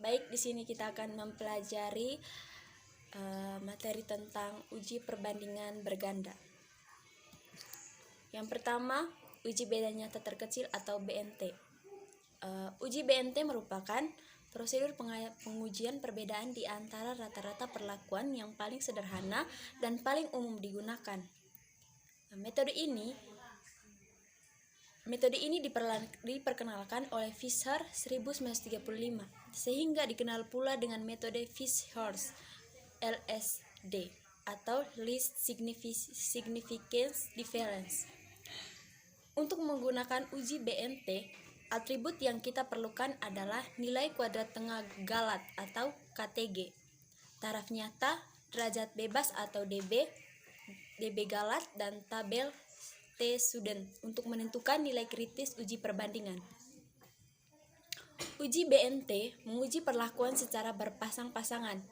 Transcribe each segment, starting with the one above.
Baik, di sini kita akan mempelajari materi tentang uji perbandingan berganda. Yang pertama, uji beda nyata terkecil atau BNT. Uji BNT merupakan prosedur pengujian perbedaan di antara rata-rata perlakuan yang paling sederhana dan paling umum digunakan. Metode ini diperkenalkan oleh Fisher 1935, sehingga dikenal pula dengan metode Fish-Horst LSD atau Least Significance Difference. Untuk menggunakan uji BNT, atribut yang kita perlukan adalah nilai kuadrat tengah galat atau KTG, taraf nyata, derajat bebas atau DB galat, dan tabel T-Sudden untuk menentukan nilai kritis uji perbandingan. Uji BNT menguji perlakuan secara berpasang-pasangan.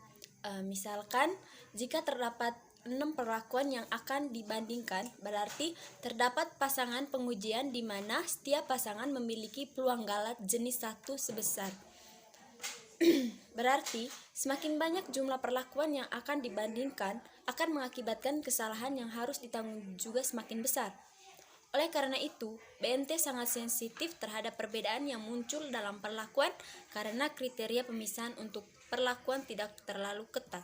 Misalkan, jika terdapat 6 perlakuan yang akan dibandingkan, berarti terdapat pasangan pengujian di mana setiap pasangan memiliki peluang galat jenis 1 sebesar. Berarti, semakin banyak jumlah perlakuan yang akan dibandingkan akan mengakibatkan kesalahan yang harus ditanggung juga semakin besar. Oleh karena itu, BNT sangat sensitif terhadap perbedaan yang muncul dalam perlakuan karena kriteria pemisahan untuk perlakuan tidak terlalu ketat.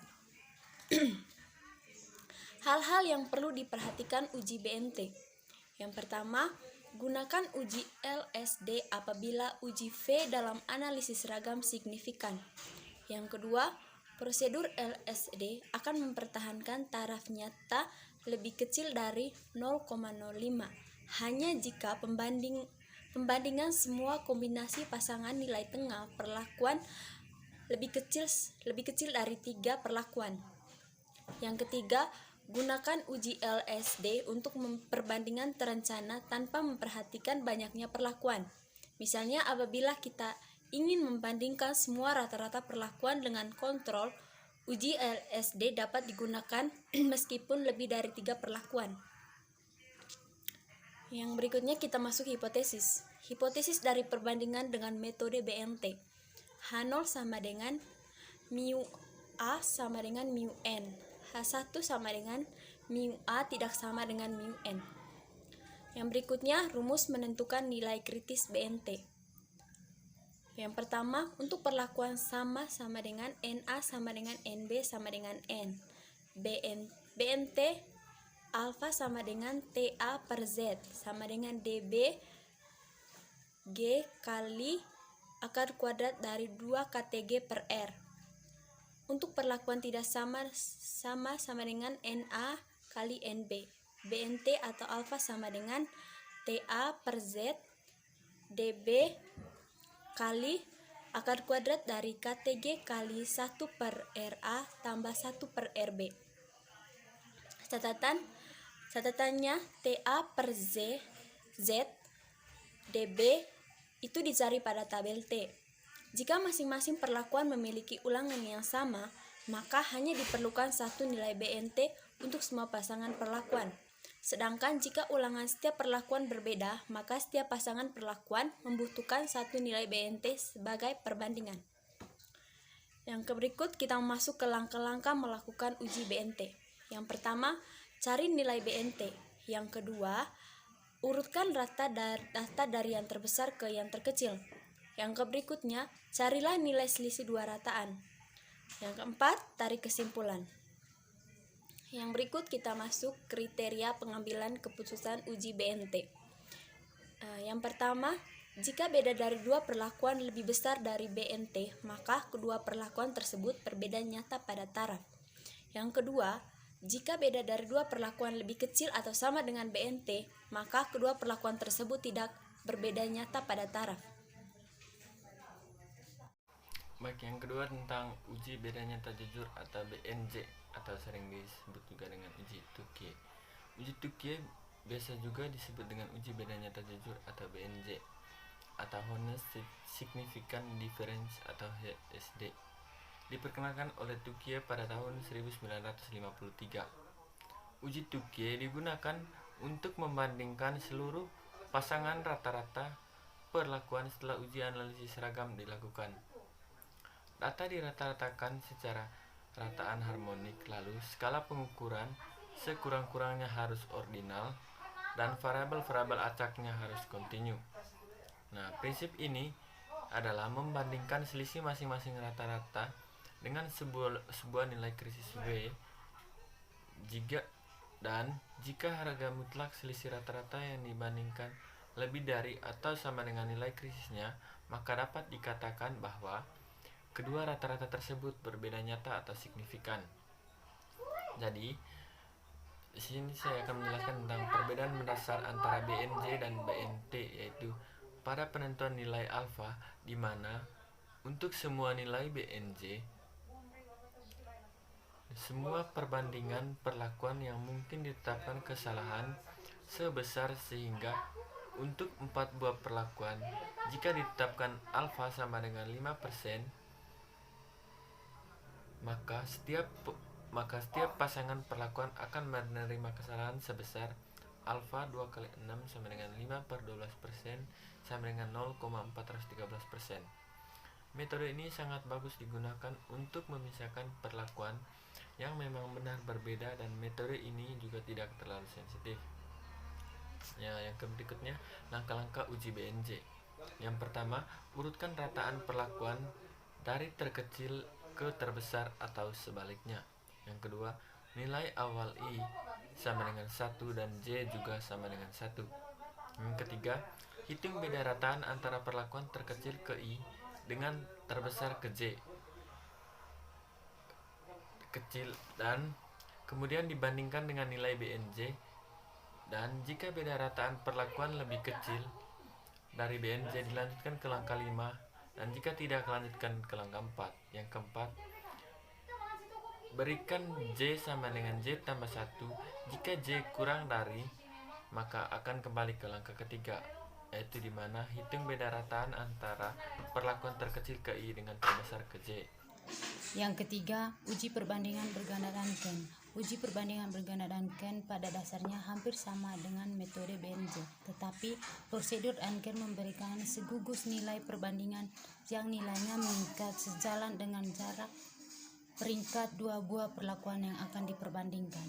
Hal-hal yang perlu diperhatikan uji BNT. Yang pertama, gunakan uji LSD apabila uji V dalam analisis ragam signifikan. Yang kedua, prosedur LSD akan mempertahankan taraf nyata lebih kecil dari 0,05 hanya jika pembandingan semua kombinasi pasangan nilai tengah perlakuan lebih kecil dari 3 perlakuan. Yang ketiga, gunakan uji LSD untuk perbandingan terencana tanpa memperhatikan banyaknya perlakuan. Misalnya apabila kita ingin membandingkan semua rata-rata perlakuan dengan kontrol, uji LSD dapat digunakan meskipun lebih dari 3 perlakuan. Yang berikutnya kita masuk hipotesis. Hipotesis dari perbandingan dengan metode BNT. H0 sama dengan mu A sama dengan mu N. H1 sama dengan mu A tidak sama dengan mu N. Yang berikutnya, rumus menentukan nilai kritis BNT. Yang pertama, untuk perlakuan sama dengan NA sama dengan NB sama dengan N. BNT alfa sama dengan TA per Z sama dengan DB G kali akar kuadrat dari 2 KTG per R. Untuk perlakuan tidak sama dengan NA kali NB. BNT atau alfa sama dengan TA per Z DB kali akar kuadrat dari KTG kali 1 per RA tambah 1 per RB. Catatannya TA per Z DB itu dicari pada tabel T. Jika masing-masing perlakuan memiliki ulangan yang sama, maka hanya diperlukan satu nilai BNT untuk semua pasangan perlakuan. Sedangkan jika ulangan setiap perlakuan berbeda, maka setiap pasangan perlakuan membutuhkan satu nilai BNT sebagai perbandingan. Yang berikut kita masuk ke langkah-langkah melakukan uji BNT. Yang pertama, cari nilai BNT. Yang kedua, urutkan data dari yang terbesar ke yang terkecil. Yang berikutnya, carilah nilai selisih dua rataan. Yang keempat, tarik kesimpulan. Yang berikut kita masuk kriteria pengambilan keputusan uji BNT. Yang pertama, jika beda dari 2 perlakuan lebih besar dari BNT, maka kedua perlakuan tersebut berbeda nyata pada taraf. Yang kedua, jika beda dari 2 perlakuan lebih kecil atau sama dengan BNT, maka kedua perlakuan tersebut tidak berbeda nyata pada taraf. Baik, yang kedua tentang uji beda nyata jujur atau BNJ atau sering disebut juga dengan uji Tukey. Uji Tukey biasa juga disebut dengan uji beda nyata jujur atau BNJ atau Honest Significant Difference atau HSD. Diperkenalkan oleh Tukey pada tahun 1953. Uji Tukey digunakan untuk membandingkan seluruh pasangan rata-rata perlakuan setelah uji analisis ragam dilakukan. Data dirata-ratakan secara rataan harmonik, lalu skala pengukuran sekurang-kurangnya harus ordinal dan variabel-variabel acaknya harus kontinu. Nah, prinsip ini adalah membandingkan selisih masing-masing rata-rata dengan sebuah nilai krisis V jika harga mutlak selisih rata-rata yang dibandingkan lebih dari atau sama dengan nilai krisisnya, maka dapat dikatakan bahwa kedua rata-rata tersebut berbeda nyata atau signifikan. Jadi, di sini saya akan menjelaskan tentang perbedaan mendasar antara BNJ dan BNT, yaitu pada penentuan nilai alfa, di mana untuk semua nilai BNJ, semua perbandingan perlakuan yang mungkin ditetapkan kesalahan sebesar sehingga untuk 4 buah perlakuan, jika ditetapkan alfa sama dengan 5%, maka setiap pasangan perlakuan akan menerima kesalahan sebesar alfa 2 kali 6 sama dengan 5/12% sama dengan 0,413%. Metode ini sangat bagus digunakan untuk memisahkan perlakuan yang memang benar berbeda, dan metode ini juga tidak terlalu sensitif. Ya, yang berikutnya, langkah-langkah uji BNJ. Yang pertama, urutkan rataan perlakuan dari terkecil ke terbesar atau sebaliknya. Yang kedua, nilai awal I sama dengan 1 dan J juga sama dengan 1. Yang ketiga, hitung beda rataan antara perlakuan terkecil ke I dengan terbesar ke J kecil, dan kemudian dibandingkan dengan nilai BNJ, dan jika beda rataan perlakuan lebih kecil dari BNJ dilanjutkan ke langkah 5, dan jika tidak lanjutkan ke langkah 4. Yang keempat, berikan J sama dengan J tambah 1. Jika J kurang dari, maka akan kembali ke langkah ketiga, yaitu dimana hitung beda rataan antara perlakuan terkecil ke I dengan terbesar ke J. Yang ketiga, uji perbandingan berganda Duncan. Uji perbandingan berganda Duncan pada dasarnya hampir sama dengan metode BNJ, tetapi prosedur Duncan memberikan segugus nilai perbandingan yang nilainya meningkat sejalan dengan jarak peringkat 2 buah perlakuan yang akan diperbandingkan.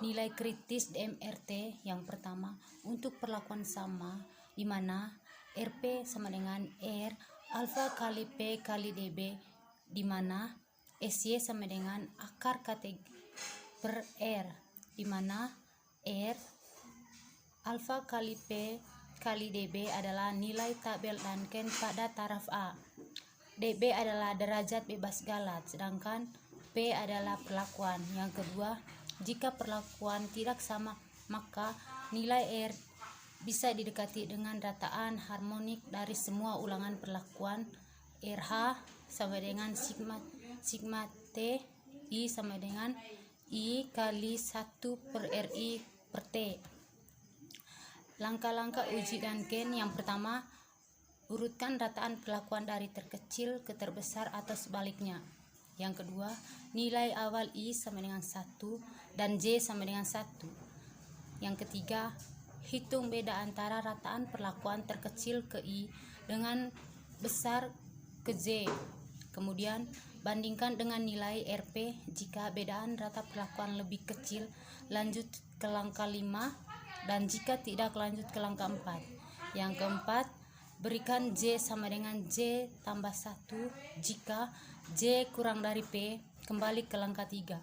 Nilai kritis MRT yang pertama untuk perlakuan sama, di mana RP sama dengan R alfa kali P kali DB, di mana SY sama dengan akar KT per R, di mana R alfa kali P kali DB adalah nilai tabel Duncan pada taraf A. DB adalah derajat bebas galat, sedangkan P adalah perlakuan. Yang kedua, jika perlakuan tidak sama, maka nilai R bisa didekati dengan rataan harmonik dari semua ulangan perlakuan. RH sama dengan sigma T, I sama dengan I kali 1 per RI per T. Langkah-langkah uji Duncan yang pertama, urutkan rataan perlakuan dari terkecil ke terbesar atau sebaliknya. Yang kedua, nilai awal I sama dengan 1 dan J sama dengan 1. Yang ketiga, hitung beda antara rataan perlakuan terkecil ke I dengan besar ke J. Kemudian, bandingkan dengan nilai RP. Jika bedaan rata perlakuan lebih kecil, lanjut ke langkah 5, dan jika tidak, lanjut ke langkah 4. Yang keempat, berikan J sama dengan J tambah 1. Jika J kurang dari P, kembali ke langkah 3.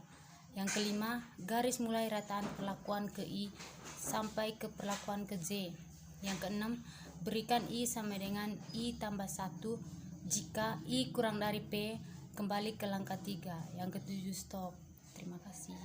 Yang kelima, garis mulai rataan perlakuan ke I sampai ke perlakuan ke J. Yang keenam, berikan I sama dengan I tambah 1. Jika I kurang dari P, kembali ke langkah 3. Yang ketujuh, stop. Terima kasih.